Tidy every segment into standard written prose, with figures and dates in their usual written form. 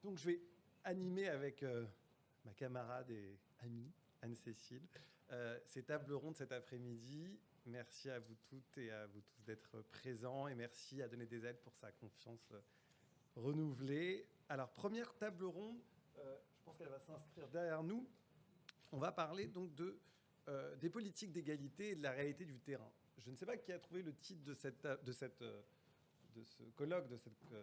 Donc je vais animer avec ma camarade et amie Anne-Cécile ces tables rondes cet après-midi. Merci à vous toutes et à vous tous d'être présents et merci à Donner des ailes pour sa confiance renouvelée. Alors première table ronde, je pense qu'elle va s'inscrire derrière nous. On va parler donc des politiques d'égalité et de la réalité du terrain. Je ne sais pas qui a trouvé le titre de ce colloque, de cette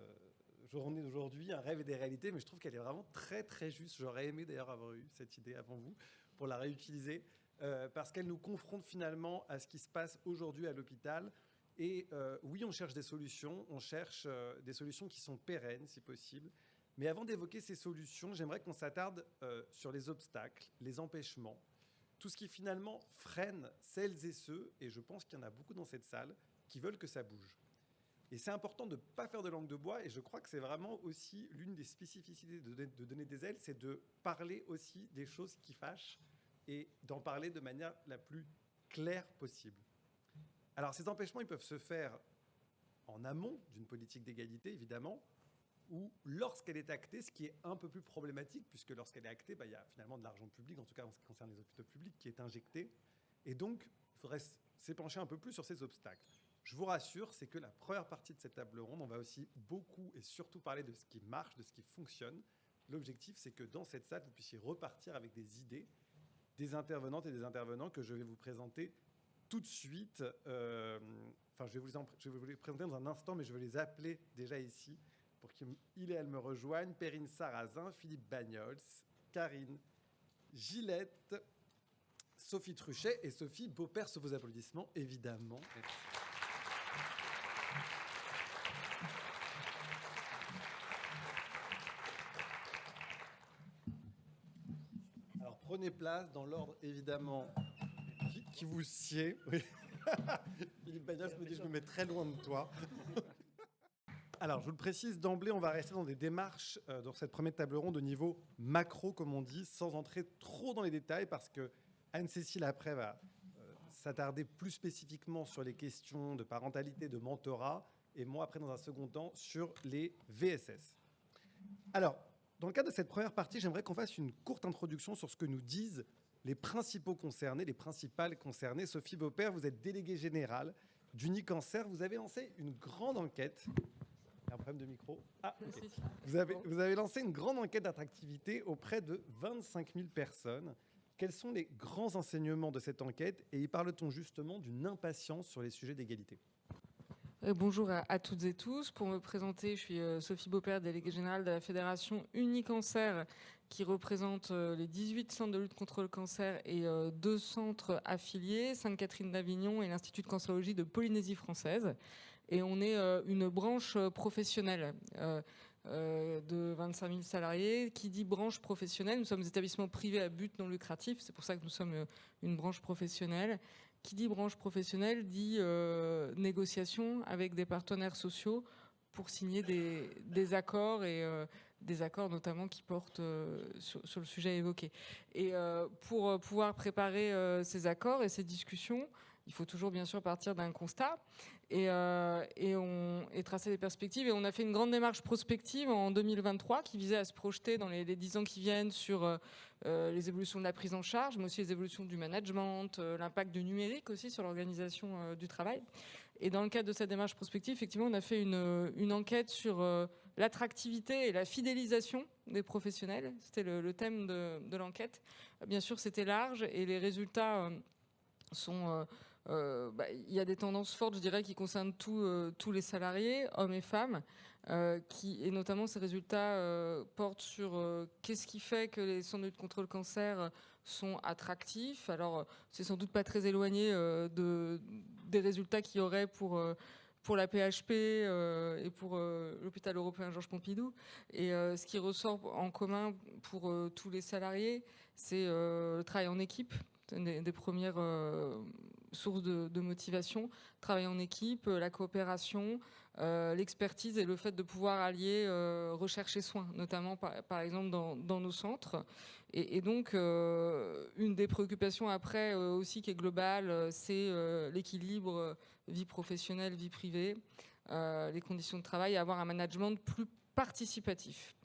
journée d'aujourd'hui, un rêve et des réalités, mais je trouve qu'elle est vraiment très très juste. J'aurais aimé d'ailleurs avoir eu cette idée avant vous pour la réutiliser, parce qu'elle nous confronte finalement à ce qui se passe aujourd'hui à l'hôpital. Et oui, on cherche des solutions, on cherche des solutions qui sont pérennes si possible. Mais avant d'évoquer ces solutions, j'aimerais qu'on s'attarde sur les obstacles, les empêchements, tout ce qui finalement freine celles et ceux, et je pense qu'il y en a beaucoup dans cette salle, qui veulent que ça bouge. Et c'est important de ne pas faire de langue de bois, et je crois que c'est vraiment aussi l'une des spécificités de Donner des ailes, c'est de parler aussi des choses qui fâchent, et d'en parler de manière la plus claire possible. Alors ces empêchements, ils peuvent se faire en amont d'une politique d'égalité, évidemment, ou lorsqu'elle est actée, ce qui est un peu plus problématique, puisque lorsqu'elle est actée, il y a finalement de l'argent public, en tout cas en ce qui concerne les hôpitaux publics, qui est injecté. Et donc, il faudrait s'épancher un peu plus sur ces obstacles. Je vous rassure, c'est que la première partie de cette table ronde. On va aussi beaucoup et surtout parler de ce qui marche, de ce qui fonctionne. L'objectif, c'est que dans cette salle, vous puissiez repartir avec des idées, des intervenantes et des intervenants que je vais vous présenter tout de suite. Je vais vous les présenter dans un instant, mais je vais les appeler déjà ici pour qu'il et elle me rejoignent. Perrine Sarrazin, Philippe Bagnols, Karine Gillette, Sophie Truchet et Sophie Beaupère, sous vos applaudissements, évidemment. Merci. Alors prenez place dans l'ordre évidemment qui vous sied. Oui. Philippe Bagnols me dit je me mets très loin de toi. Alors, je vous le précise d'emblée, on va rester dans des démarches dans cette première table ronde de niveau macro, comme on dit, sans entrer trop dans les détails, parce que Anne-Cécile, après, va s'attarder plus spécifiquement sur les questions de parentalité, de mentorat, et moi, après, dans un second temps, sur les VSS. Alors, dans le cadre de cette première partie, j'aimerais qu'on fasse une courte introduction sur ce que nous disent les principaux concernés, les principales concernées. Sophie Beaupère, vous êtes déléguée générale d'Unicancer. Vous avez lancé une grande enquête. Il y a un problème de micro. Ah, okay. Vous avez lancé une grande enquête d'attractivité auprès de 25 000 personnes. Quels sont les grands enseignements de cette enquête et y parle-t-on justement d'une impatience sur les sujets d'égalité ? Bonjour à toutes et tous. Pour me présenter, je suis Sophie Beaupère, déléguée générale de la Fédération Unicancer, qui représente les 18 centres de lutte contre le cancer et 2 centres affiliés, Sainte-Catherine d'Avignon et l'Institut de cancérologie de Polynésie française. Et on est une branche professionnelle de 25 000 salariés. Qui dit branche professionnelle, nous sommes des établissements privés à but non lucratif, c'est pour ça que nous sommes une branche professionnelle. Qui dit branche professionnelle dit négociation avec des partenaires sociaux pour signer des accords et des accords notamment qui portent sur le sujet évoqué. Et pour pouvoir préparer ces accords et ces discussions, il faut toujours bien sûr partir d'un constat et tracer des perspectives. Et on a fait une grande démarche prospective en 2023 qui visait à se projeter dans les 10 ans qui viennent sur les évolutions de la prise en charge, mais aussi les évolutions du management, l'impact du numérique aussi sur l'organisation du travail. Et dans le cadre de cette démarche prospective, effectivement, on a fait une enquête sur l'attractivité et la fidélisation des professionnels. C'était le thème de l'enquête. Bien sûr, c'était large et les résultats sont... il y a des tendances fortes, je dirais, qui concernent tous les salariés, hommes et femmes, et notamment ces résultats portent sur qu'est-ce qui fait que les centres de lutte contre le cancer sont attractifs. Alors, c'est sans doute pas très éloigné des résultats qu'il y aurait pour la PHP et pour l'hôpital européen Georges Pompidou. Et ce qui ressort en commun pour tous les salariés, c'est le travail en équipe. Des premières sources de motivation, travail en équipe, la coopération, l'expertise et le fait de pouvoir allier recherche et soins, notamment par exemple dans nos centres. Et donc, une des préoccupations après aussi qui est globale, c'est l'équilibre vie professionnelle, vie privée, les conditions de travail et avoir un management plus participatif.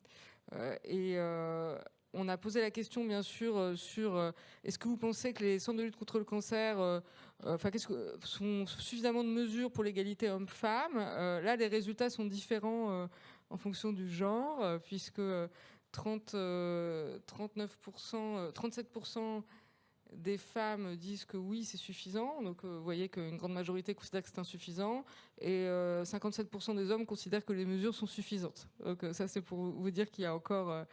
On a posé la question, bien sûr, sur est-ce que vous pensez que les centres de lutte contre le cancer sont suffisamment de mesures pour l'égalité homme-femme. Là, les résultats sont différents en fonction du genre, puisque 37% des femmes disent que oui, c'est suffisant. Donc, vous voyez qu'une grande majorité considère que c'est insuffisant. Et 57% des hommes considèrent que les mesures sont suffisantes. Donc, ça, c'est pour vous dire qu'il y a encore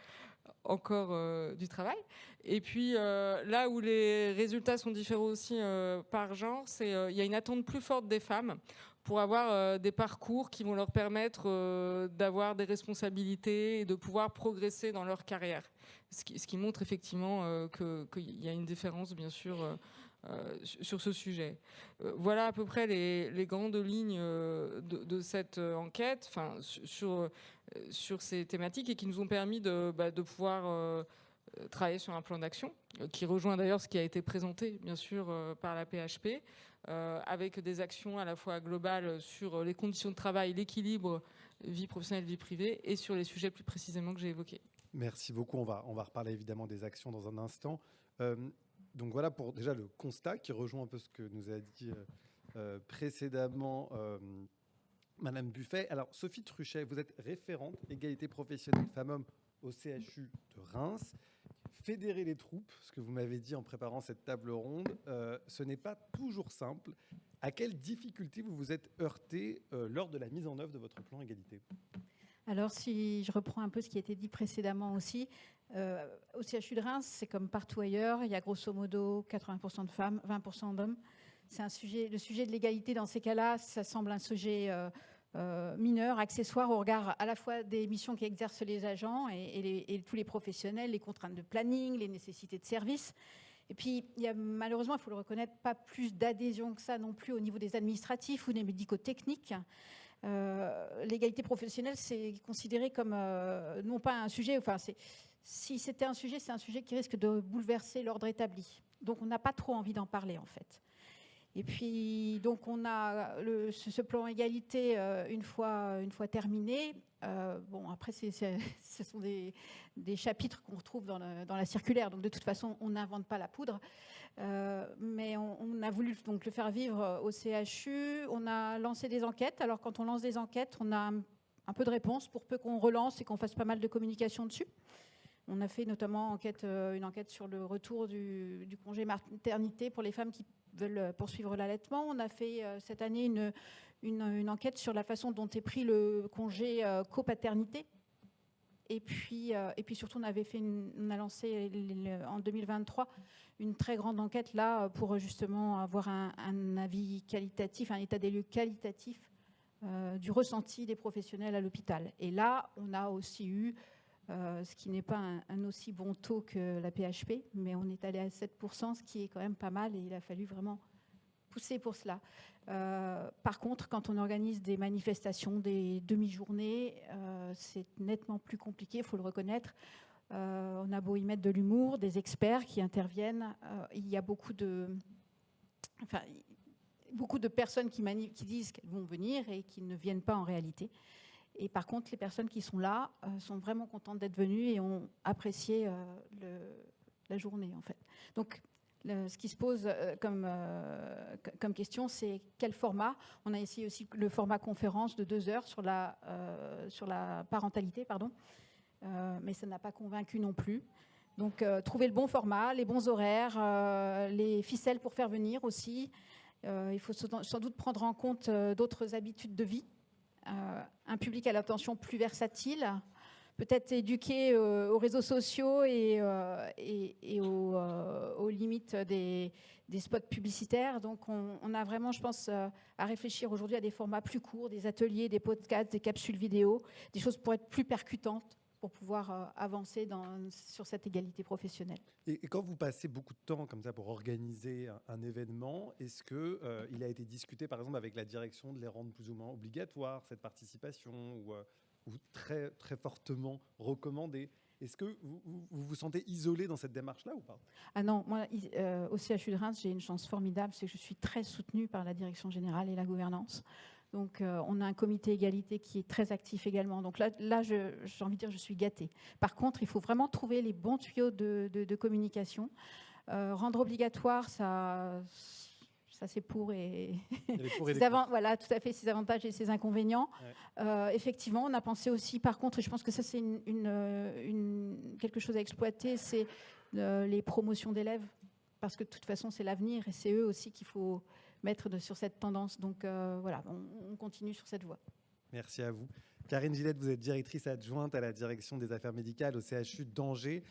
du travail. Et puis, là où les résultats sont différents aussi par genre, c'est il y a une attente plus forte des femmes pour avoir des parcours qui vont leur permettre d'avoir des responsabilités et de pouvoir progresser dans leur carrière. Ce qui montre effectivement qu'il y a une différence, bien sûr, sur ce sujet. Voilà à peu près les grandes lignes de cette enquête, sur ces thématiques, et qui nous ont permis de pouvoir travailler sur un plan d'action, qui rejoint d'ailleurs ce qui a été présenté, bien sûr, par la PHP, avec des actions à la fois globales sur les conditions de travail, l'équilibre vie professionnelle, vie privée, et sur les sujets plus précisément que j'ai évoqués. Merci beaucoup. On va reparler évidemment des actions dans un instant. Donc voilà pour déjà le constat qui rejoint un peu ce que nous a dit précédemment Madame Buffet. Alors Sophie Truchet, vous êtes référente égalité professionnelle femmes-hommes au CHU de Reims. Fédérer les troupes, ce que vous m'avez dit en préparant cette table ronde, ce n'est pas toujours simple. À quelles difficultés vous vous êtes heurté lors de la mise en œuvre de votre plan égalité ? Alors, si je reprends un peu ce qui a été dit précédemment aussi, au CHU de Reims, c'est comme partout ailleurs, il y a grosso modo 80% de femmes, 20% d'hommes. C'est le sujet de l'égalité dans ces cas-là, ça semble un sujet mineur, accessoire au regard à la fois des missions qu'exercent les agents et tous les professionnels, les contraintes de planning, les nécessités de service. Et puis, il y a malheureusement, il faut le reconnaître, pas plus d'adhésion que ça non plus au niveau des administratifs ou des médico-techniques. L'égalité professionnelle, c'est considéré comme non pas un sujet, si c'était un sujet, c'est un sujet qui risque de bouleverser l'ordre établi. Donc on n'a pas trop envie d'en parler en fait. Et puis donc on a ce plan égalité une fois terminé. Après ce sont des chapitres qu'on retrouve dans la circulaire, donc de toute façon on n'invente pas la poudre. Mais on a voulu donc le faire vivre au CHU. On a lancé des enquêtes. Alors quand on lance des enquêtes, on a un peu de réponse pour peu qu'on relance et qu'on fasse pas mal de communication dessus. On a fait notamment une enquête sur le retour du congé maternité pour les femmes qui veulent poursuivre l'allaitement. On a fait cette année une enquête sur la façon dont est pris le congé copaternité. Et puis surtout, on a lancé en 2023 une très grande enquête là pour justement avoir un avis qualitatif, un état des lieux qualitatif du ressenti des professionnels à l'hôpital. Et là, on a aussi eu, ce qui n'est pas un aussi bon taux que la PHP, mais on est allé à 7%, ce qui est quand même pas mal, et il a fallu vraiment pousser pour cela. Par contre, quand on organise des manifestations, des demi-journées, c'est nettement plus compliqué, il faut le reconnaître. On a beau y mettre de l'humour, des experts qui interviennent. Il y a beaucoup de personnes qui disent qu'elles vont venir et qui ne viennent pas en réalité. Et par contre, les personnes qui sont là sont vraiment contentes d'être venues et ont apprécié la journée, en fait. Donc, ce qui se pose comme question, c'est quel format. On a essayé aussi le format conférence de 2 heures sur la parentalité, mais ça n'a pas convaincu non plus. Donc, trouver le bon format, les bons horaires, les ficelles pour faire venir aussi. Il faut sans doute prendre en compte d'autres habitudes de vie. Un public à l'attention plus versatile, peut-être éduqué aux réseaux sociaux et aux limites des spots publicitaires. Donc on a vraiment, je pense, à réfléchir aujourd'hui à des formats plus courts, des ateliers, des podcasts, des capsules vidéo, des choses pour être plus percutantes, pour pouvoir avancer sur cette égalité professionnelle. Et quand vous passez beaucoup de temps comme ça pour organiser un événement, est-ce qu'il a été discuté par exemple avec la direction de les rendre plus ou moins obligatoires, cette participation, ou très, très fortement recommandée ? Est-ce que vous vous sentez isolé dans cette démarche-là ou pas ? Ah non, moi, au CHU de Reims, j'ai une chance formidable, c'est que je suis très soutenue par la direction générale et la gouvernance. Donc, on a un comité égalité qui est très actif également. Donc là j'ai envie de dire, je suis gâtée. Par contre, il faut vraiment trouver les bons tuyaux de communication. Rendre obligatoire, ça c'est pour et voilà, tout à fait, ses avantages et ses inconvénients. Ouais. Effectivement, on a pensé aussi, par contre, et je pense que ça c'est quelque chose à exploiter, c'est les promotions d'élèves, parce que de toute façon c'est l'avenir et c'est eux aussi qu'il faut mettre sur cette tendance. Donc voilà, on continue sur cette voie. Merci à vous. Karine Gillette, vous êtes directrice adjointe à la direction des affaires médicales au CHU d'Angers.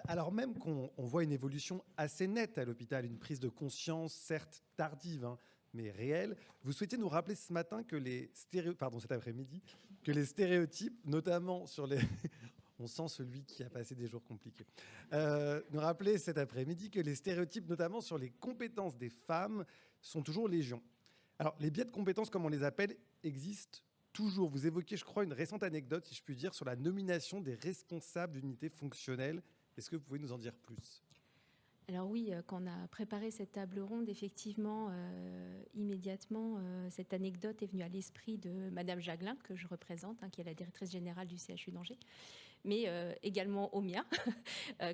Alors même qu'on voit une évolution assez nette à l'hôpital, une prise de conscience certes tardive, hein, mais réelle, vous souhaitiez nous rappeler ce matin que cet après-midi, que les stéréotypes, notamment sur les... On sent celui qui a passé des jours compliqués. Nous rappeler cet après-midi que les stéréotypes, notamment sur les compétences des femmes, sont toujours légion. Alors, les biais de compétences, comme on les appelle, existent toujours. Vous évoquiez, je crois, une récente anecdote, si je puis dire, sur la nomination des responsables d'unités fonctionnelles. Est-ce que vous pouvez nous en dire plus ? Alors oui, quand on a préparé cette table ronde, effectivement, immédiatement, cette anecdote est venue à l'esprit de Madame Jaglin, que je représente, qui est la directrice générale du CHU d'Angers, mais également au mien,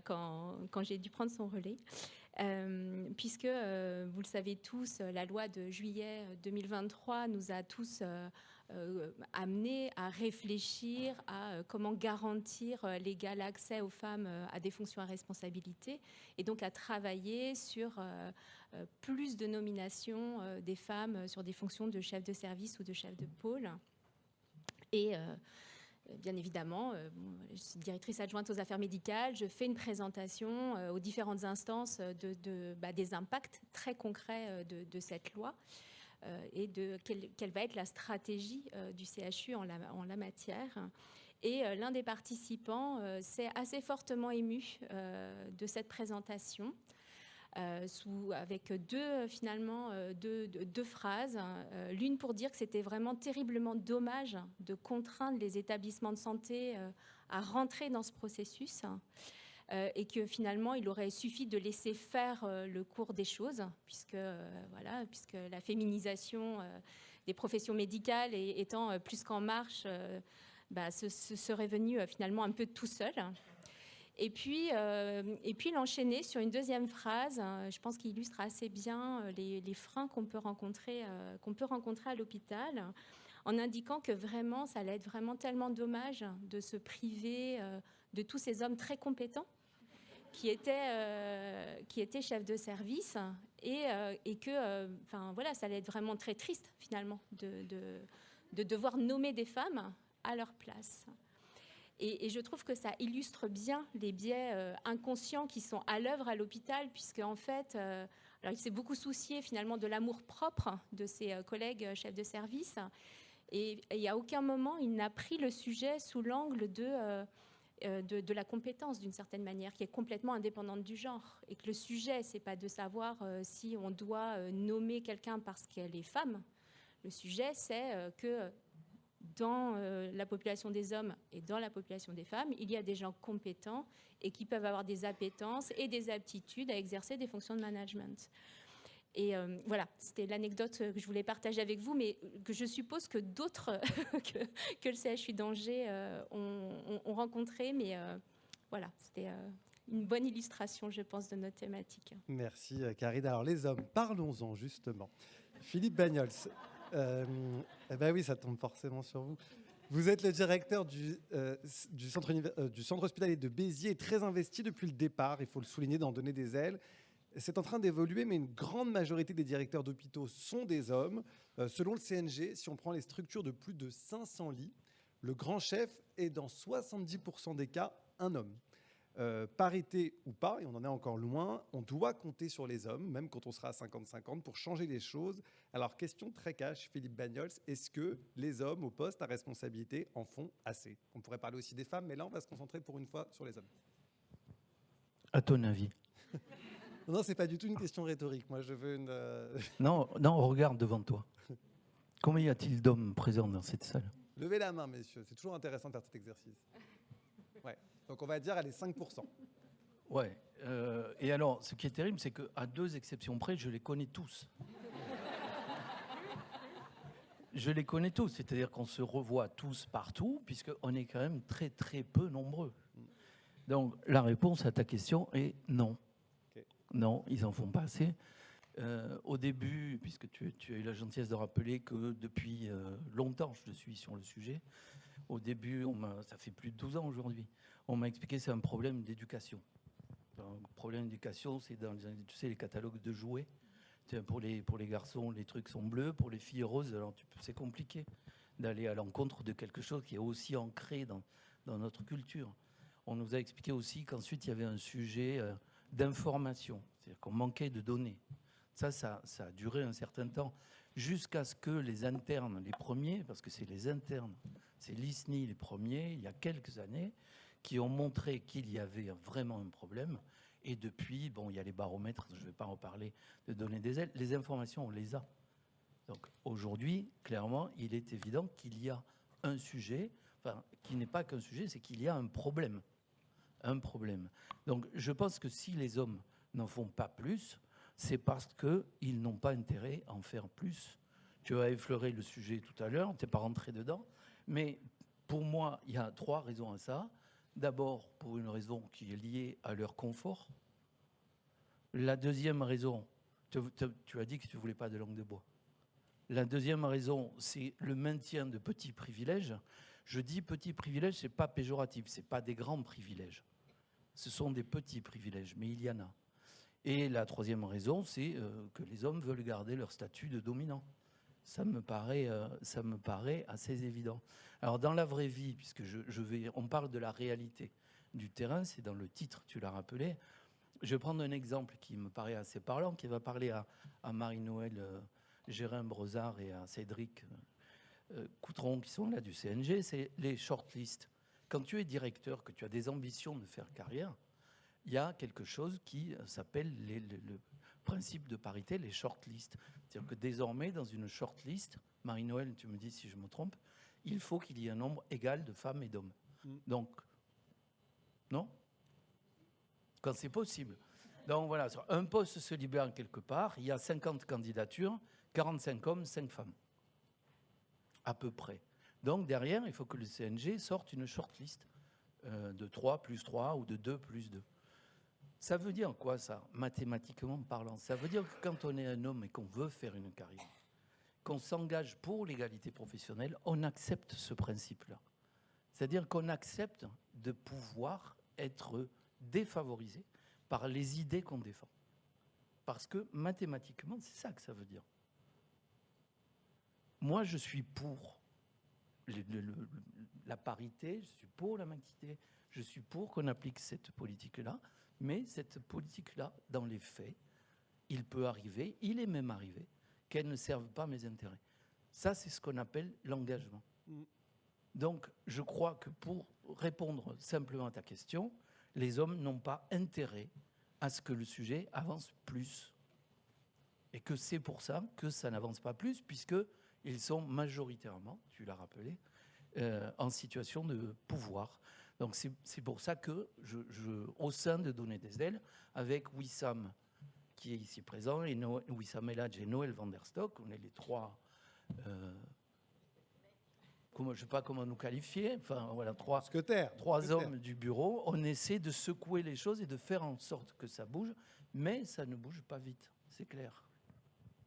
quand j'ai dû prendre son relais. Puisque, vous le savez tous, la loi de juillet 2023 nous a tous amenés à réfléchir à comment garantir l'égal accès aux femmes à des fonctions à responsabilité, et donc à travailler sur plus de nominations des femmes sur des fonctions de chef de service ou de chef de pôle. Et bien évidemment, je suis directrice adjointe aux affaires médicales, je fais une présentation aux différentes instances des impacts très concrets de cette loi et de quelle va être la stratégie du CHU en la matière. Et l'un des participants s'est assez fortement ému de cette présentation, avec deux phrases. L'une pour dire que c'était vraiment terriblement dommage de contraindre les établissements de santé à rentrer dans ce processus, et que finalement il aurait suffi de laisser faire le cours des choses, puisque la féminisation des professions médicales étant plus qu'en marche, ce serait venu finalement un peu tout seul. Et puis l'enchaîner sur une deuxième phrase, je pense qu'il illustre assez bien les freins qu'on peut rencontrer à l'hôpital, en indiquant que vraiment, ça allait être vraiment tellement dommage de se priver de tous ces hommes très compétents qui étaient chefs de service, et que ça allait être vraiment très triste finalement de devoir nommer des femmes à leur place. Et je trouve que ça illustre bien les biais inconscients qui sont à l'œuvre à l'hôpital, puisque en fait, alors il s'est beaucoup soucié finalement de l'amour-propre de ses collègues chefs de service, et à aucun moment il n'a pris le sujet sous l'angle de la compétence, d'une certaine manière, qui est complètement indépendante du genre, et que le sujet, c'est pas de savoir si on doit nommer quelqu'un parce qu'elle est femme. Le sujet, c'est que dans la population des hommes et dans la population des femmes, il y a des gens compétents et qui peuvent avoir des appétences et des aptitudes à exercer des fonctions de management. Et voilà, c'était l'anecdote que je voulais partager avec vous, mais que je suppose que d'autres que le CHU d'Angers ont rencontré. Mais voilà, c'était une bonne illustration, je pense, de notre thématique. Merci, Karine. Alors, les hommes, parlons-en justement. Philippe Bagnols, oui, ça tombe forcément sur vous. Vous êtes le directeur du centre hospitalier de Béziers, très investi depuis le départ, il faut le souligner, d'en donner des ailes. C'est en train d'évoluer, mais une grande majorité des directeurs d'hôpitaux sont des hommes. Selon le CNG, si on prend les structures de plus de 500 lits, le grand chef est dans 70% des cas un homme. Parité ou pas, et on en est encore loin, on doit compter sur les hommes, même quand on sera à 50-50, pour changer les choses. Alors, question très cash, Philippe Bagnols, est-ce que les hommes au poste à responsabilité en font assez ? On pourrait parler aussi des femmes, mais là, on va se concentrer pour une fois sur les hommes. À ton avis ? Non, c'est pas du tout une question rhétorique. Moi, je veux une... Non, regarde devant toi. Combien y a-t-il d'hommes présents dans cette salle ? Levez la main, messieurs. C'est toujours intéressant de faire cet exercice. Ouais. Donc, on va dire, allez, 5%. Ouais. Et alors, ce qui est terrible, c'est qu'à 2 exceptions près, je les connais tous. je les connais tous, c'est-à-dire qu'on se revoit tous partout, puisqu'on est quand même très très peu nombreux. Donc la réponse à ta question est non. Okay. Non, ils n'en font pas assez. Au début, puisque tu as eu la gentillesse de rappeler que depuis longtemps je suis sur le sujet, au début, ça fait plus de 12 ans aujourd'hui, on m'a expliqué que c'est un problème d'éducation. Un problème d'éducation, c'est dans les catalogues de jouets. Pour les garçons, les trucs sont bleus, pour les filles roses, alors c'est compliqué d'aller à l'encontre de quelque chose qui est aussi ancré dans notre culture. On nous a expliqué aussi qu'ensuite il y avait un sujet d'information, c'est-à-dire qu'on manquait de données. Ça a duré un certain temps, jusqu'à ce que les internes, les premiers, parce que c'est les internes, c'est l'ISNI les premiers, il y a quelques années, qui ont montré qu'il y avait vraiment un problème. Et depuis, bon, il y a les baromètres, je ne vais pas en parler, de donner des ailes. Les informations, on les a. Donc aujourd'hui, clairement, il est évident qu'il y a un sujet, enfin, qui n'est pas qu'un sujet, c'est qu'il y a un problème. Un problème. Donc je pense que si les hommes n'en font pas plus, c'est parce qu'ils n'ont pas intérêt à en faire plus. Tu as effleuré le sujet tout à l'heure, tu n'es pas rentré dedans, mais pour moi, il y a 3 raisons à ça. D'abord, pour une raison qui est liée à leur confort. La deuxième raison, tu as dit que tu ne voulais pas de langue de bois. La deuxième raison, c'est le maintien de petits privilèges. Je dis petits privilèges, ce n'est pas péjoratif, ce n'est pas des grands privilèges. Ce sont des petits privilèges, mais il y en a. Et la troisième raison, c'est que les hommes veulent garder leur statut de dominant. Ça me paraît assez évident. Alors, dans la vraie vie, puisque on parle de la réalité du terrain, c'est dans le titre, tu l'as rappelé. Je vais prendre un exemple qui me paraît assez parlant, qui va parler à Marie-Noëlle Gérin-Brozard et à Cédric Coutron, qui sont là du CNG, c'est les shortlists. Quand tu es directeur, que tu as des ambitions de faire carrière, il y a quelque chose qui s'appelle le principe de parité, les shortlists. C'est-à-dire que désormais, dans une shortlist, Marie-Noëlle, tu me dis si je me trompe, il faut qu'il y ait un nombre égal de femmes et d'hommes. Donc, non ? Quand c'est possible. Donc voilà, un poste se libère quelque part, il y a 50 candidatures, 45 hommes, 5 femmes. À peu près. Donc derrière, il faut que le CNG sorte une shortlist de 3 plus 3 ou de 2 plus 2. Ça veut dire quoi, ça, mathématiquement parlant? Ça veut dire que quand on est un homme et qu'on veut faire une carrière, qu'on s'engage pour l'égalité professionnelle, on accepte ce principe-là. C'est-à-dire qu'on accepte de pouvoir être défavorisé par les idées qu'on défend. Parce que mathématiquement, c'est ça que ça veut dire. Moi, je suis pour la parité, je suis pour la mixité, je suis pour qu'on applique cette politique-là, mais cette politique-là, dans les faits, il peut arriver, il est même arrivé, qu'elle ne serve pas mes intérêts. Ça, c'est ce qu'on appelle l'engagement. Donc, je crois que pour répondre simplement à ta question, les hommes n'ont pas intérêt à ce que le sujet avance plus. Et que c'est pour ça que ça n'avance pas plus, puisqu'ils sont majoritairement, tu l'as rappelé, en situation de pouvoir. Donc c'est pour ça que, au sein de Donner des ailes, avec Wissam, qui est ici présent, et Wissam Eladj et Noël van der Stok, on est les 3... je ne sais pas comment nous qualifier, enfin voilà, 3 hommes du bureau, on essaie de secouer les choses et de faire en sorte que ça bouge, mais ça ne bouge pas vite, c'est clair.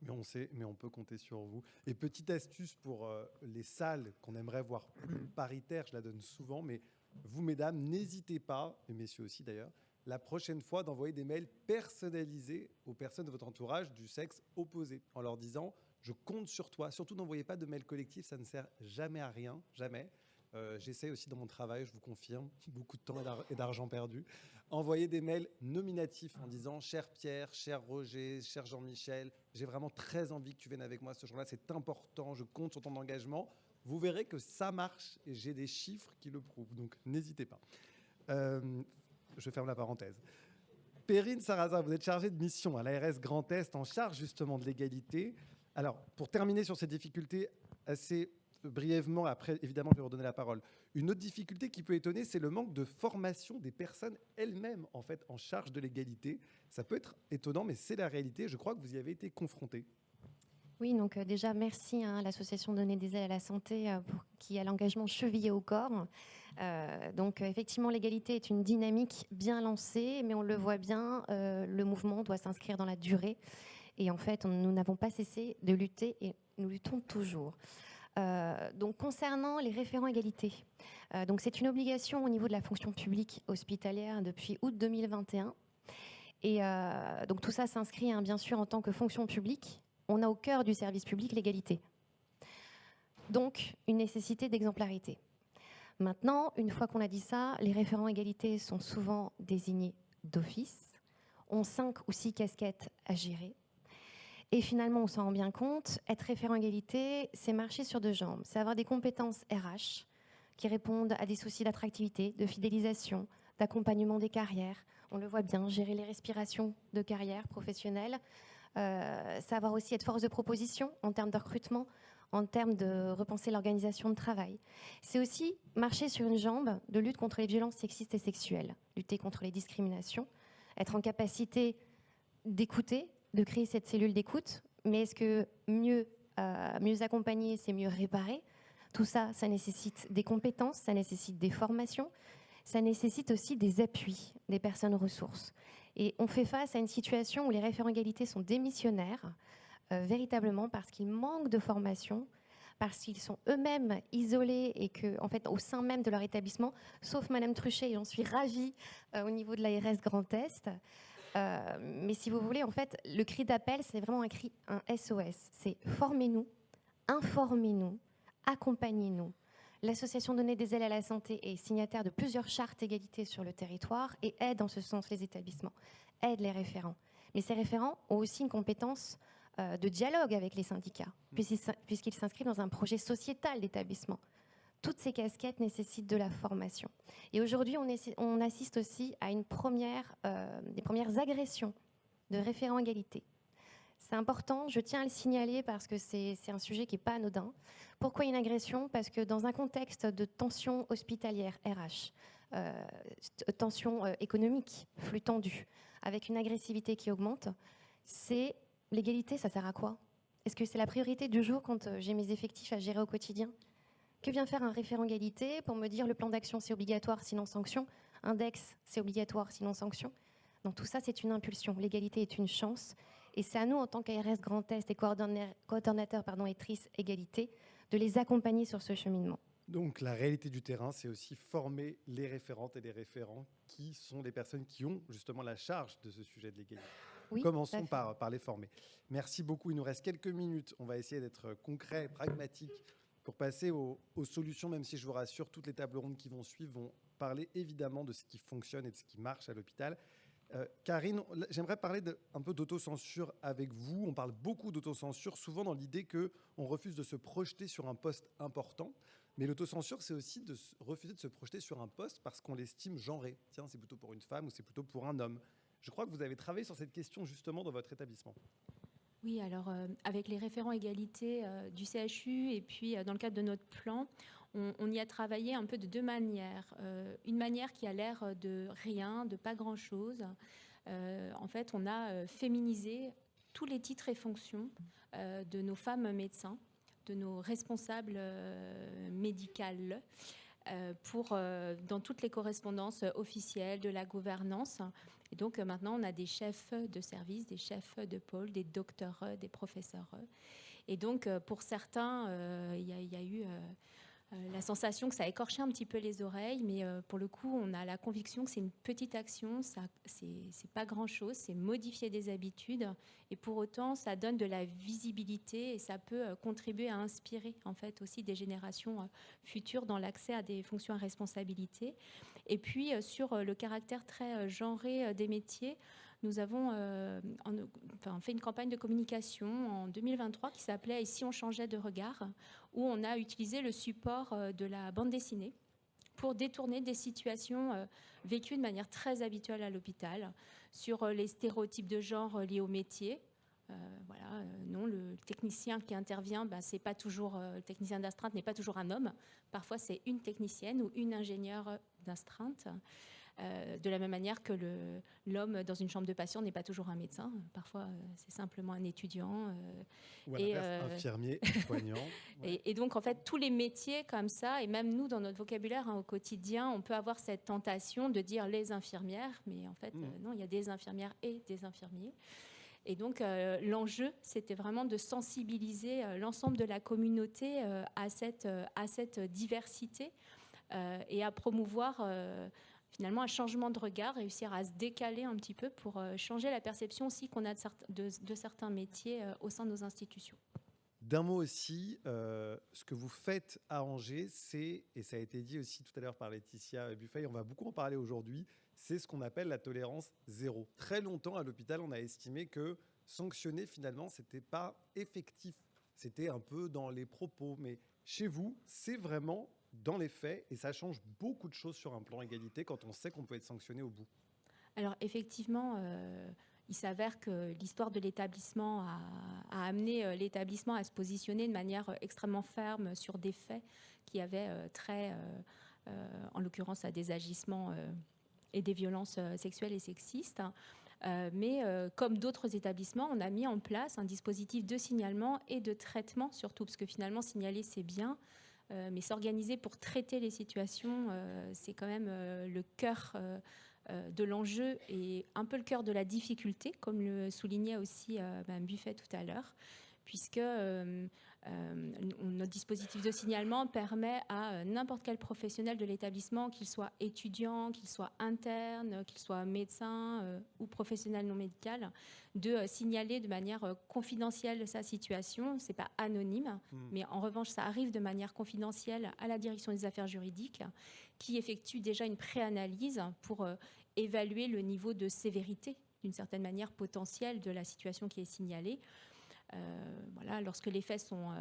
Mais on peut compter sur vous. Et petite astuce pour les salles qu'on aimerait voir plus paritaires, je la donne souvent, mais vous, mesdames, n'hésitez pas, et messieurs aussi d'ailleurs, la prochaine fois d'envoyer des mails personnalisés aux personnes de votre entourage du sexe opposé, en leur disant « je compte sur toi ». Surtout, n'envoyez pas de mails collectifs, ça ne sert jamais à rien, jamais. J'essaie aussi dans mon travail, je vous confirme, beaucoup de temps et d'argent perdu. Envoyez des mails nominatifs en disant « cher Pierre, cher Roger, cher Jean-Michel, j'ai vraiment très envie que tu viennes avec moi ce jour-là, c'est important, je compte sur ton engagement ». Vous verrez que ça marche et j'ai des chiffres qui le prouvent, donc n'hésitez pas. Je ferme la parenthèse. Perrine Sarrazin, vous êtes chargée de mission à l'ARS Grand Est en charge justement de l'égalité. Alors, pour terminer sur ces difficultés assez brièvement, après évidemment je vais redonner la parole. Une autre difficulté qui peut étonner, c'est le manque de formation des personnes elles-mêmes en fait en charge de l'égalité. Ça peut être étonnant, mais c'est la réalité. Je crois que vous y avez été confrontés. Oui, donc déjà, merci à l'association Donner des ailes à la santé qui a l'engagement chevillé au corps. Donc effectivement, l'égalité est une dynamique bien lancée, mais on le voit bien, le mouvement doit s'inscrire dans la durée. Et en fait, nous n'avons pas cessé de lutter et nous luttons toujours. Donc concernant les référents égalité, donc c'est une obligation au niveau de la fonction publique hospitalière depuis août 2021. Et donc tout ça s'inscrit bien sûr en tant que fonction publique. On a au cœur du service public l'égalité. Donc, une nécessité d'exemplarité. Maintenant, une fois qu'on a dit ça, les référents égalité sont souvent désignés d'office, ont 5 ou 6 casquettes à gérer. Et finalement, on s'en rend bien compte, être référent égalité, c'est marcher sur 2 jambes. C'est avoir des compétences RH qui répondent à des soucis d'attractivité, de fidélisation, d'accompagnement des carrières. On le voit bien, gérer les respirations de carrière professionnelle, savoir aussi être force de proposition en termes de recrutement, en termes de repenser l'organisation de travail. C'est aussi marcher sur une jambe de lutte contre les violences sexistes et sexuelles, lutter contre les discriminations, être en capacité d'écouter, de créer cette cellule d'écoute. Mais est-ce que mieux accompagner, c'est mieux réparer? Tout ça, ça nécessite des compétences, ça nécessite des formations, ça nécessite aussi des appuis, des personnes ressources. Et on fait face à une situation où les référents égalité sont démissionnaires, véritablement parce qu'ils manquent de formation, parce qu'ils sont eux-mêmes isolés et que, en fait, au sein même de leur établissement, sauf Madame Truchet, et j'en suis ravie au niveau de l'ARS Grand Est. Mais si vous voulez, en fait, le cri d'appel, c'est vraiment un SOS. C'est formez-nous, informez-nous, accompagnez-nous. L'association Donner des ailes à la santé est signataire de plusieurs chartes égalité sur le territoire et aide en ce sens les établissements, aide les référents. Mais ces référents ont aussi une compétence de dialogue avec les syndicats, puisqu'ils s'inscrivent dans un projet sociétal d'établissement. Toutes ces casquettes nécessitent de la formation. Et aujourd'hui, on assiste aussi à des premières agressions de référents égalité. C'est important, je tiens à le signaler parce que c'est un sujet qui n'est pas anodin. Pourquoi une agression? Parce que dans un contexte de tension hospitalière RH, tension économique, flux tendu, avec une agressivité qui augmente, l'égalité, ça sert à quoi? Est-ce que c'est la priorité du jour quand j'ai mes effectifs à gérer au quotidien? Que vient faire un référent égalité pour me dire le plan d'action c'est obligatoire sinon sanction, index c'est obligatoire sinon sanction? Donc tout ça c'est une impulsion, l'égalité est une chance et c'est à nous en tant qu'ARS Grand Est et coordonnateurs et TRIS égalité de les accompagner sur ce cheminement. Donc la réalité du terrain, c'est aussi former les référentes et les référents qui sont les personnes qui ont justement la charge de ce sujet de l'égalité. Oui, commençons par les former. Merci beaucoup, il nous reste quelques minutes, on va essayer d'être concret, pragmatique pour passer aux solutions, même si je vous rassure, toutes les tables rondes qui vont suivre vont parler évidemment de ce qui fonctionne et de ce qui marche à l'hôpital. Karine, j'aimerais parler un peu d'autocensure avec vous. On parle beaucoup d'autocensure, souvent dans l'idée qu'on refuse de se projeter sur un poste important. Mais l'autocensure, c'est aussi de refuser de se projeter sur un poste parce qu'on l'estime genré. Tiens, c'est plutôt pour une femme ou c'est plutôt pour un homme. Je crois que vous avez travaillé sur cette question justement dans votre établissement. Oui, alors avec les référents égalité du CHU et puis dans le cadre de notre plan, on y a travaillé un peu de 2 manières. Une manière qui a l'air de rien, de pas grand-chose. En fait, on a féminisé tous les titres et fonctions de nos femmes médecins, de nos responsables médicales, dans toutes les correspondances officielles de la gouvernance. Et donc maintenant, on a des chefs de service, des chefs de pôle, des docteurs, des professeurs. Et donc, pour certains, il y a eu la sensation que ça a écorché un petit peu les oreilles, mais pour le coup, on a la conviction que c'est une petite action, c'est pas grand-chose, c'est modifier des habitudes, et pour autant, ça donne de la visibilité et ça peut contribuer à inspirer en fait aussi des générations futures dans l'accès à des fonctions à responsabilité. Et puis sur le caractère très genré des métiers, nous avons fait une campagne de communication en 2023 qui s'appelait « Et si on changeait de regard ?», où on a utilisé le support de la bande dessinée pour détourner des situations vécues de manière très habituelle à l'hôpital, sur les stéréotypes de genre liés au métier. Non, le technicien qui intervient, c'est pas toujours, le technicien d'astreinte n'est pas toujours un homme. Parfois, c'est une technicienne ou une ingénieure d'astreinte. De la même manière que l'homme dans une chambre de patient n'est pas toujours un médecin. Parfois, c'est simplement un étudiant. Ou à l'inverse, infirmier, soignant. Ouais. Et donc, en fait, tous les métiers comme ça, et même nous, dans notre vocabulaire au quotidien, on peut avoir cette tentation de dire les infirmières, mais en fait, non, il y a des infirmières et des infirmiers. Et donc, l'enjeu, c'était vraiment de sensibiliser l'ensemble de la communauté à cette diversité et à promouvoir finalement un changement de regard, réussir à se décaler un petit peu pour changer la perception aussi qu'on a de certains métiers au sein de nos institutions. D'un mot aussi, ce que vous faites à Angers, c'est, et ça a été dit aussi tout à l'heure par Laetitia Buffet, on va beaucoup en parler aujourd'hui, c'est ce qu'on appelle la tolérance zéro. Très longtemps, à l'hôpital, on a estimé que sanctionner, finalement, ce n'était pas effectif. C'était un peu dans les propos. Mais chez vous, c'est vraiment dans les faits, et ça change beaucoup de choses sur un plan égalité quand on sait qu'on peut être sanctionné au bout. Alors, effectivement, il s'avère que l'histoire de l'établissement a amené l'établissement à se positionner de manière extrêmement ferme sur des faits qui avaient trait, en l'occurrence, à des agissements et des violences sexuelles et sexistes. Mais comme d'autres établissements, on a mis en place un dispositif de signalement et de traitement, surtout parce que finalement, signaler, c'est bien, mais s'organiser pour traiter les situations, c'est quand même le cœur de l'enjeu et un peu le cœur de la difficulté, comme le soulignait aussi Mme Buffet tout à l'heure, puisque notre dispositif de signalement permet à n'importe quel professionnel de l'établissement, qu'il soit étudiant, qu'il soit interne, qu'il soit médecin ou professionnel non médical, de signaler de manière confidentielle sa situation. Ce n'est pas anonyme, mais en revanche, ça arrive de manière confidentielle à la direction des affaires juridiques, qui effectue déjà une préanalyse pour évaluer le niveau de sévérité, d'une certaine manière potentielle, de la situation qui est signalée. Voilà, lorsque les faits sont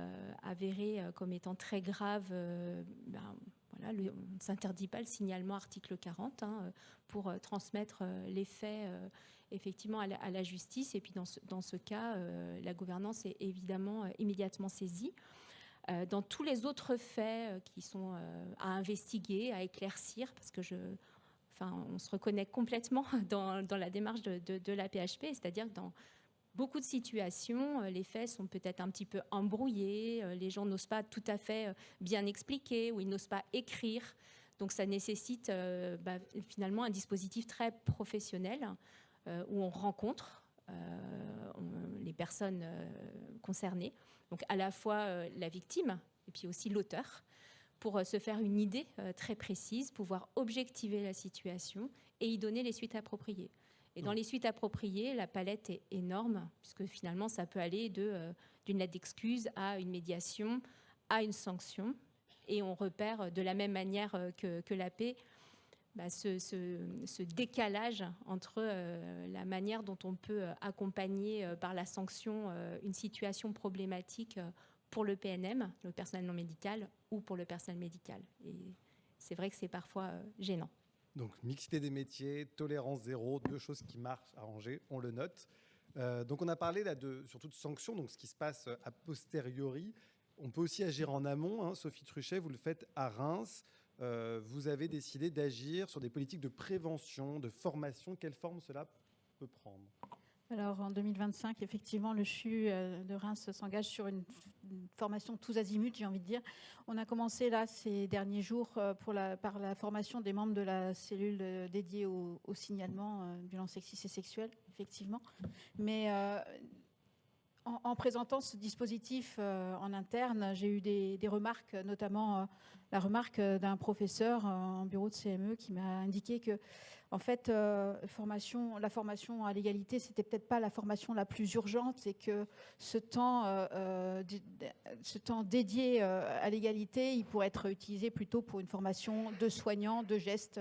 avérés comme étant très graves, on ne s'interdit pas le signalement article 40 pour transmettre les faits effectivement à la justice. Et puis dans ce cas, la gouvernance est évidemment immédiatement saisie. Dans tous les autres faits qui sont à investiguer, à éclaircir, parce que on se reconnaît complètement dans la démarche de la PHP, c'est-à-dire que dans beaucoup de situations, les faits sont peut-être un petit peu embrouillés, les gens n'osent pas tout à fait bien expliquer ou ils n'osent pas écrire. Donc ça nécessite finalement un dispositif très professionnel où on rencontre les personnes concernées, donc à la fois la victime et puis aussi l'auteur, pour se faire une idée très précise, pouvoir objectiver la situation et y donner les suites appropriées. Et dans les suites appropriées, la palette est énorme, puisque finalement, ça peut aller d'une lettre d'excuse à une médiation, à une sanction. Et on repère de la même manière que l'AP ce décalage entre la manière dont on peut accompagner par la sanction une situation problématique pour le PNM, le personnel non médical, ou pour le personnel médical. Et c'est vrai que c'est parfois gênant. Donc, mixité des métiers, tolérance zéro, deux choses qui marchent à Angers, on le note. Donc, on a parlé là surtout de sanctions, donc ce qui se passe a posteriori. On peut aussi agir en amont. Sophie Truchet, vous le faites à Reims. Vous avez décidé d'agir sur des politiques de prévention, de formation. Quelle forme cela peut prendre ? Alors, en 2025, effectivement, le CHU de Reims s'engage sur une formation tous azimuts, j'ai envie de dire. On a commencé là ces derniers jours par la formation des membres de la cellule dédiée au signalement de violences sexistes et sexuelles, effectivement. Mais en présentant ce dispositif en interne, j'ai eu des remarques, notamment la remarque d'un professeur en bureau de CME qui m'a indiqué que, en fait, la formation à l'égalité, c'était peut-être pas la formation la plus urgente, et que ce temps dédié à l'égalité, il pourrait être utilisé plutôt pour une formation de soignants, de gestes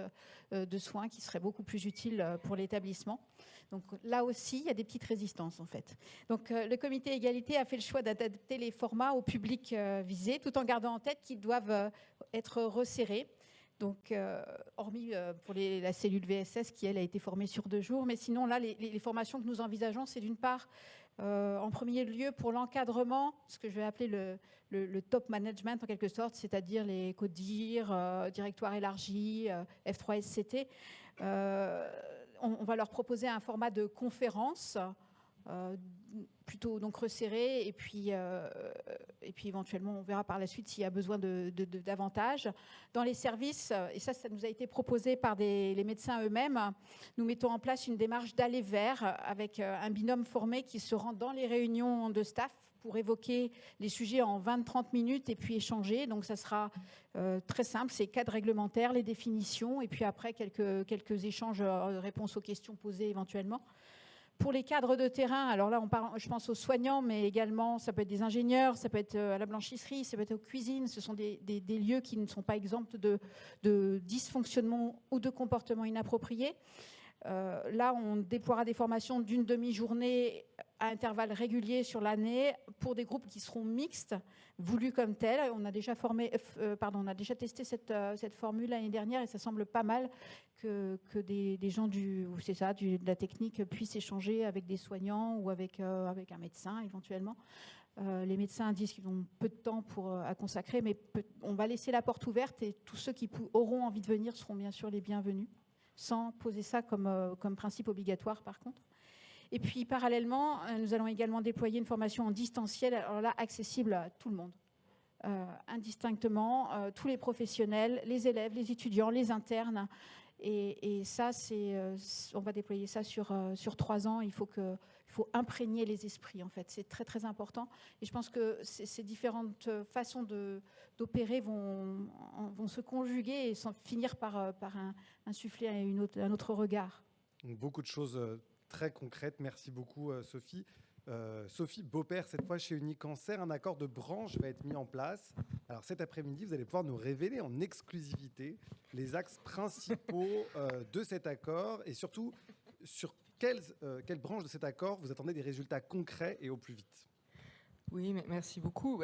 de soins qui serait beaucoup plus utile pour l'établissement. Donc là aussi, il y a des petites résistances en fait. Donc le comité égalité a fait le choix d'adapter les formats au public visé, tout en gardant en tête qu'ils doivent être resserrés. Donc, hormis pour la cellule VSS qui, elle, a été formée sur 2 jours. Mais sinon, là, les formations que nous envisageons, c'est d'une part En premier lieu, pour l'encadrement, ce que je vais appeler le top management en quelque sorte, c'est-à-dire les CODIR, directoires élargis, F3SCT. On va leur proposer un format de conférence plutôt donc resserré, et puis éventuellement on verra par la suite s'il y a besoin de davantage. Dans les services, et ça nous a été proposé par les médecins eux-mêmes, nous mettons en place une démarche d'aller vers avec un binôme formé qui se rend dans les réunions de staff pour évoquer les sujets en 20-30 minutes et puis échanger. Donc ça sera très simple, c'est cadre réglementaire, les définitions, et puis après quelques échanges, réponses aux questions posées éventuellement. Pour les cadres de terrain, alors là, je pense aux soignants, mais également, ça peut être des ingénieurs, ça peut être à la blanchisserie, ça peut être aux cuisines. Ce sont des lieux qui ne sont pas exempts de dysfonctionnement ou de comportements inappropriés. Là, on déploiera des formations d'une demi-journée à intervalles réguliers sur l'année pour des groupes qui seront mixtes, voulus comme tels. On a déjà testé cette formule l'année dernière et ça semble pas mal que des gens de la technique puissent échanger avec des soignants ou avec un médecin éventuellement. Les médecins disent qu'ils ont peu de temps à consacrer, mais on va laisser la porte ouverte et tous ceux qui auront envie de venir seront bien sûr les bienvenus, sans poser ça comme principe obligatoire par contre. Et puis parallèlement, nous allons également déployer une formation en distanciel, alors là accessible à tout le monde, indistinctement, tous les professionnels, les élèves, les étudiants, les internes. Et ça, on va déployer ça sur 3 ans. Il faut imprégner les esprits, en fait. C'est très, très important. Et je pense que ces différentes façons d'opérer vont se conjuguer et finir par insuffler un autre regard. Donc, beaucoup de choses très concrètes. Merci beaucoup, Sophie. Sophie Beaupère, cette fois chez Unicancer, un accord de branche va être mis en place. Alors cet après-midi, vous allez pouvoir nous révéler en exclusivité les axes principaux de cet accord et surtout sur quelle branche de cet accord vous attendez des résultats concrets et au plus vite. Oui, merci beaucoup.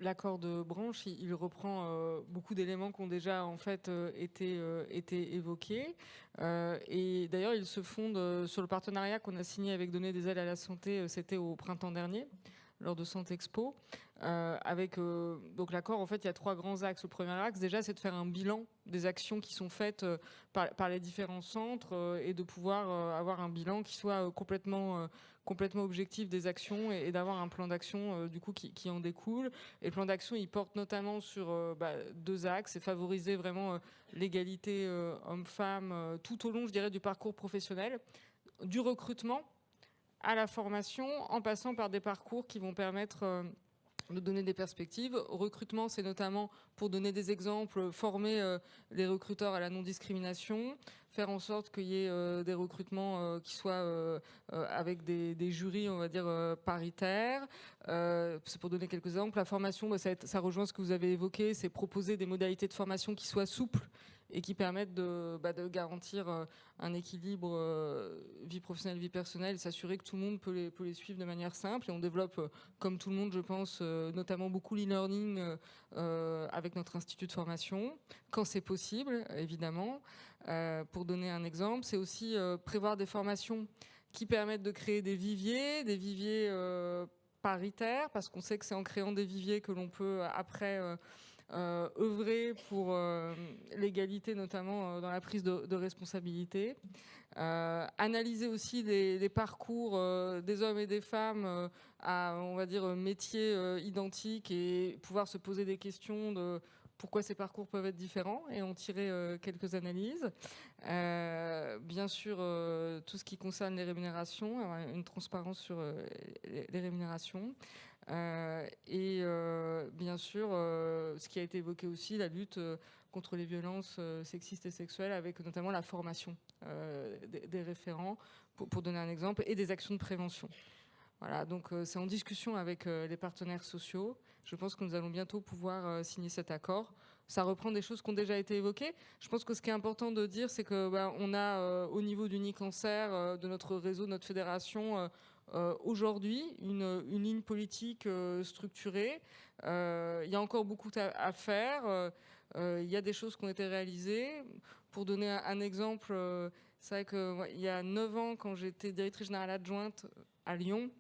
L'accord de branche, il reprend beaucoup d'éléments qui ont déjà en fait été évoqués. Et d'ailleurs, il se fonde sur le partenariat qu'on a signé avec Donner des ailes à la santé. C'était au printemps dernier, lors de Santé Expo. Donc l'accord, en fait, il y a 3 grands axes. Le premier axe, déjà, c'est de faire un bilan des actions qui sont faites par les différents centres et de pouvoir avoir un bilan qui soit complètement objectif des actions et d'avoir un plan d'action du coup qui en découle. Et le plan d'action, il porte notamment sur 2 axes, c'est favoriser vraiment l'égalité homme-femme tout au long, je dirais, du parcours professionnel, du recrutement à la formation, en passant par des parcours qui vont permettre de donner des perspectives. Recrutement, c'est notamment, pour donner des exemples, former les recruteurs à la non-discrimination, faire en sorte qu'il y ait des recrutements qui soient avec des jurys, on va dire, paritaires. C'est pour donner quelques exemples. La formation, ça rejoint ce que vous avez évoqué, c'est proposer des modalités de formation qui soient souples et qui permettent de garantir un équilibre vie professionnelle, vie personnelle, et s'assurer que tout le monde peut les suivre de manière simple. Et on développe, comme tout le monde, je pense, notamment beaucoup l'e-learning avec notre institut de formation, quand c'est possible, évidemment. Pour donner un exemple, c'est aussi prévoir des formations qui permettent de créer des viviers paritaires, parce qu'on sait que c'est en créant des viviers que l'on peut après œuvrer pour l'égalité, notamment dans la prise de responsabilité. Analyser aussi les parcours des hommes et des femmes à, on va dire, métiers identiques et pouvoir se poser des questions de pourquoi ces parcours peuvent être différents et en tirer quelques analyses. Bien sûr, tout ce qui concerne les rémunérations, avoir une transparence sur les rémunérations. Et bien sûr, ce qui a été évoqué aussi, la lutte contre les violences sexistes et sexuelles, avec notamment la formation des référents, pour donner un exemple, et des actions de prévention. Voilà, donc c'est en discussion avec les partenaires sociaux. Je pense que nous allons bientôt pouvoir signer cet accord. Ça reprend des choses qui ont déjà été évoquées. Je pense que ce qui est important de dire, c'est que on a au niveau d'Unicancer, de notre réseau, de notre fédération, aujourd'hui une ligne politique structurée. Il y a encore beaucoup à faire. Il y a des choses qui ont été réalisées. Pour donner un exemple, c'est vrai qu'il y a 9 ans, quand j'étais directrice générale adjointe à Lyon,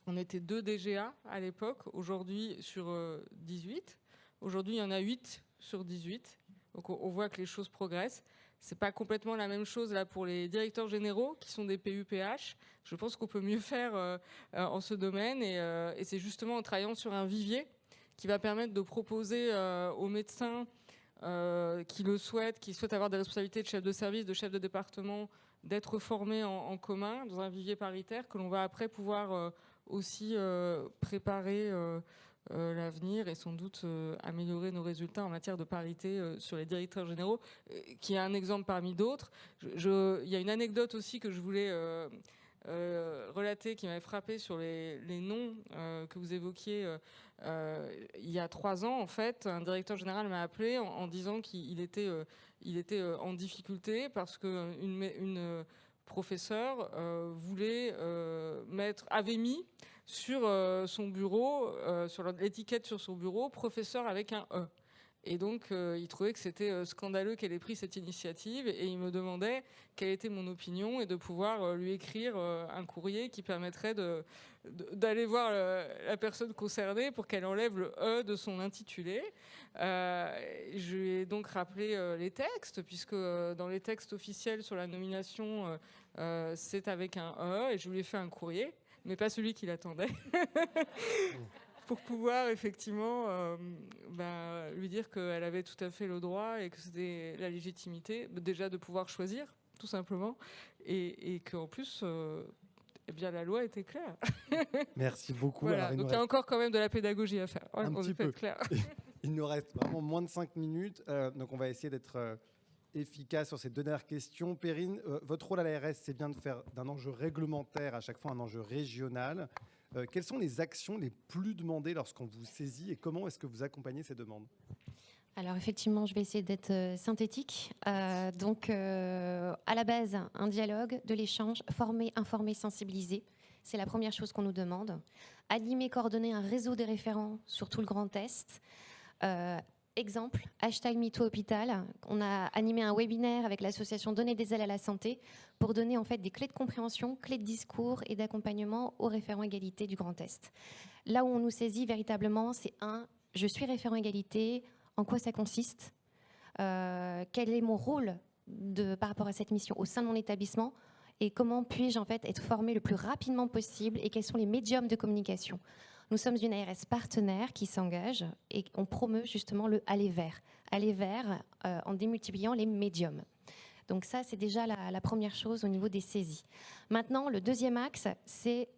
On était 2 DGA à l'époque, aujourd'hui sur 18. Aujourd'hui, il y en a 8 sur 18. Donc on voit que les choses progressent. C'est pas complètement la même chose là pour les directeurs généraux qui sont des PUPH. Je pense qu'on peut mieux faire en ce domaine et c'est justement en travaillant sur un vivier qui va permettre de proposer aux médecins qui le souhaitent, qui souhaitent avoir des responsabilités de chef de service, de chef de département, d'être formés en commun dans un vivier paritaire que l'on va après pouvoir aussi préparer l'avenir et sans doute améliorer nos résultats en matière de parité sur les directeurs généraux, qui est un exemple parmi d'autres. Il y a une anecdote aussi que je voulais relater qui m'avait frappé sur les noms que vous évoquiez. Il y a 3 ans, en fait, un directeur général m'a appelé en disant qu'il était en difficulté parce qu'une professeure avait mis sur son bureau, sur l'étiquette sur son bureau, professeur avec un E. Et donc, il trouvait que c'était scandaleux qu'elle ait pris cette initiative et il me demandait quelle était mon opinion et de pouvoir lui écrire un courrier qui permettrait d'aller voir la personne concernée pour qu'elle enlève le E de son intitulé. Je lui ai donc rappelé les textes, puisque dans les textes officiels sur la nomination, c'est avec un E, et je lui ai fait un courrier, mais pas celui qu'il attendait. Pour pouvoir effectivement lui dire qu'elle avait tout à fait le droit et que c'était la légitimité déjà de pouvoir choisir, tout simplement, et qu'en plus, la loi était claire. Merci beaucoup. Voilà. Alors, donc il y a encore quand même de la pédagogie à faire. Un petit peu. Clair. Il nous reste vraiment moins de 5 minutes, donc on va essayer d'être efficace sur ces 2 dernières questions. Perrine, votre rôle à l'ARS, c'est bien de faire d'un enjeu réglementaire à chaque fois un enjeu régional. Quelles sont les actions les plus demandées lorsqu'on vous saisit et comment est-ce que vous accompagnez ces demandes ? Alors effectivement, je vais essayer d'être synthétique. À la base, un dialogue, de l'échange, former, informer, sensibiliser. C'est la première chose qu'on nous demande. Animer, coordonner un réseau des référents sur tout le Grand Est. Exemple, #MeTooHôpital. On a animé un webinaire avec l'association Donner des ailes à la santé pour donner en fait des clés de compréhension, clés de discours et d'accompagnement aux référents égalité du Grand Est. Là où on nous saisit véritablement, c'est je suis référent égalité, en quoi ça consiste, quel est mon rôle par rapport à cette mission au sein de mon établissement et comment puis-je en fait être formé le plus rapidement possible et quels sont les médiums de communication. Nous sommes une ARS partenaire qui s'engage et on promeut justement le aller vers en démultipliant les médiums. Donc ça, c'est déjà la première chose au niveau des saisies. Maintenant, le deuxième axe, c'est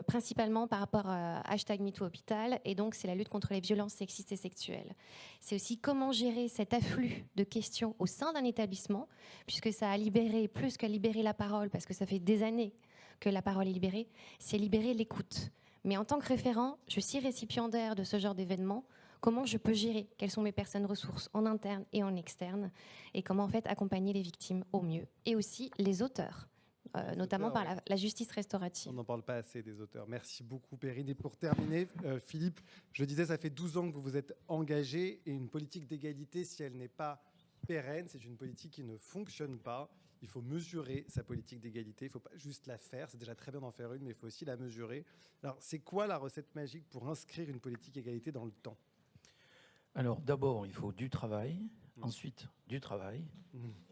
principalement par rapport à #MeTooHôpital, et donc c'est la lutte contre les violences sexistes et sexuelles. C'est aussi comment gérer cet afflux de questions au sein d'un établissement, puisque ça a libéré, plus qu'à libérer la parole, parce que ça fait des années que la parole est libérée, c'est libérer l'écoute. Mais en tant que référent, je suis récipiendaire de ce genre d'événement. Comment je peux gérer? Quelles sont mes personnes ressources en interne et en externe? Et comment en fait accompagner les victimes au mieux? Et aussi les auteurs, notamment par la justice restaurative. On n'en parle pas assez des auteurs. Merci beaucoup Perrine. Et pour terminer, Philippe, je disais, ça fait 12 ans que vous vous êtes engagé, et une politique d'égalité, si elle n'est pas pérenne, c'est une politique qui ne fonctionne pas. Il faut mesurer sa politique d'égalité, il ne faut pas juste la faire, c'est déjà très bien d'en faire une, mais il faut aussi la mesurer. Alors, c'est quoi la recette magique pour inscrire une politique d'égalité dans le temps ? Alors, d'abord, il faut du travail, ensuite du travail,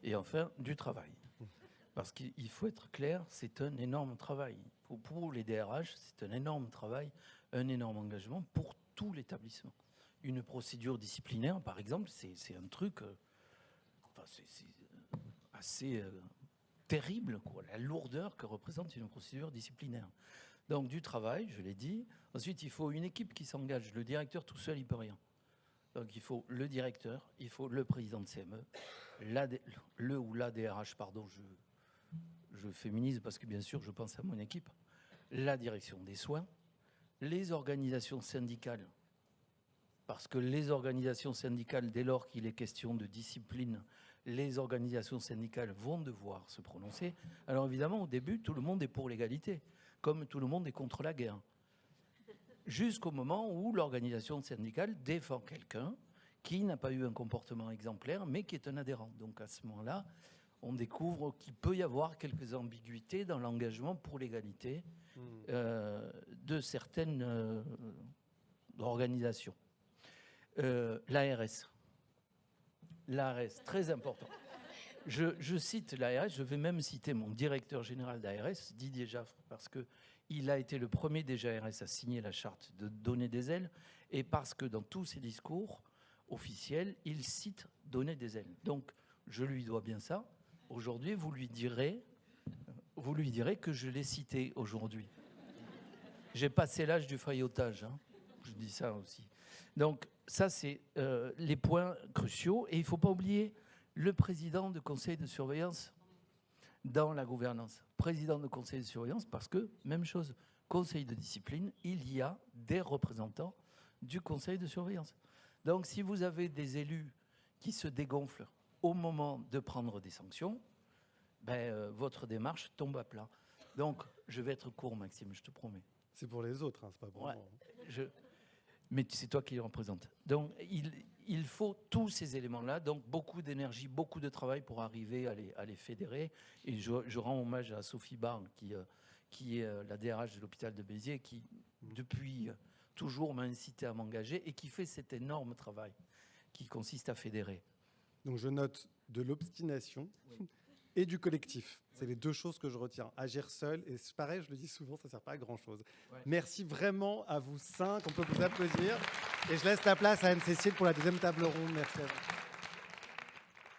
et enfin du travail. Parce qu'il faut être clair, c'est un énorme travail. Pour les DRH, c'est un énorme travail, un énorme engagement pour tout l'établissement. Une procédure disciplinaire, par exemple, c'est un truc... c'est assez terrible, quoi, la lourdeur que représente une procédure disciplinaire. Donc du travail, je l'ai dit. Ensuite, il faut une équipe qui s'engage. Le directeur tout seul, il ne peut rien. Donc il faut le directeur, il faut le président de CME, le ou la DRH, pardon, je féminise parce que bien sûr je pense à mon équipe, la direction des soins, les organisations syndicales, parce que les organisations syndicales, dès lors qu'il est question de discipline, les organisations syndicales vont devoir se prononcer. Alors évidemment, au début, tout le monde est pour l'égalité, comme tout le monde est contre la guerre. Jusqu'au moment où l'organisation syndicale défend quelqu'un qui n'a pas eu un comportement exemplaire, mais qui est un adhérent. Donc à ce moment-là, on découvre qu'il peut y avoir quelques ambiguïtés dans l'engagement pour l'égalité de certaines organisations. L'ARS. L'ARS, très important. Je cite l'ARS, je vais même citer mon directeur général d'ARS, Didier Jaffre, parce qu'il a été le premier DGARS à signer la charte de donner des ailes, et parce que dans tous ses discours officiels, il cite donner des ailes. Donc, je lui dois bien ça. Aujourd'hui, vous lui direz que je l'ai cité aujourd'hui. J'ai passé l'âge du faillotage, hein. Je dis ça aussi. Donc, ça, c'est les points cruciaux. Et il ne faut pas oublier le président de conseil de surveillance dans la gouvernance. Président de conseil de surveillance parce que, même chose, conseil de discipline, il y a des représentants du conseil de surveillance. Donc, si vous avez des élus qui se dégonflent au moment de prendre des sanctions, votre démarche tombe à plat. Donc, je vais être court, Maxime, je te promets. C'est pour les autres, hein, c'est pas pour moi. Mais c'est toi qui les représente. Donc, il faut tous ces éléments-là, donc beaucoup d'énergie, beaucoup de travail pour arriver à les fédérer. Et je rends hommage à Sophie Barne, qui est la DRH de l'hôpital de Béziers, qui, depuis toujours, m'a incité à m'engager et qui fait cet énorme travail qui consiste à fédérer. Donc, je note de l'obstination et du collectif. C'est les deux choses que je retiens. Agir seul, et pareil, je le dis souvent, ça ne sert pas à grand-chose. Ouais. Merci vraiment à vous 5, on peut vous applaudir. Et je laisse la place à Anne-Cécile pour la deuxième table ronde. Merci à vous.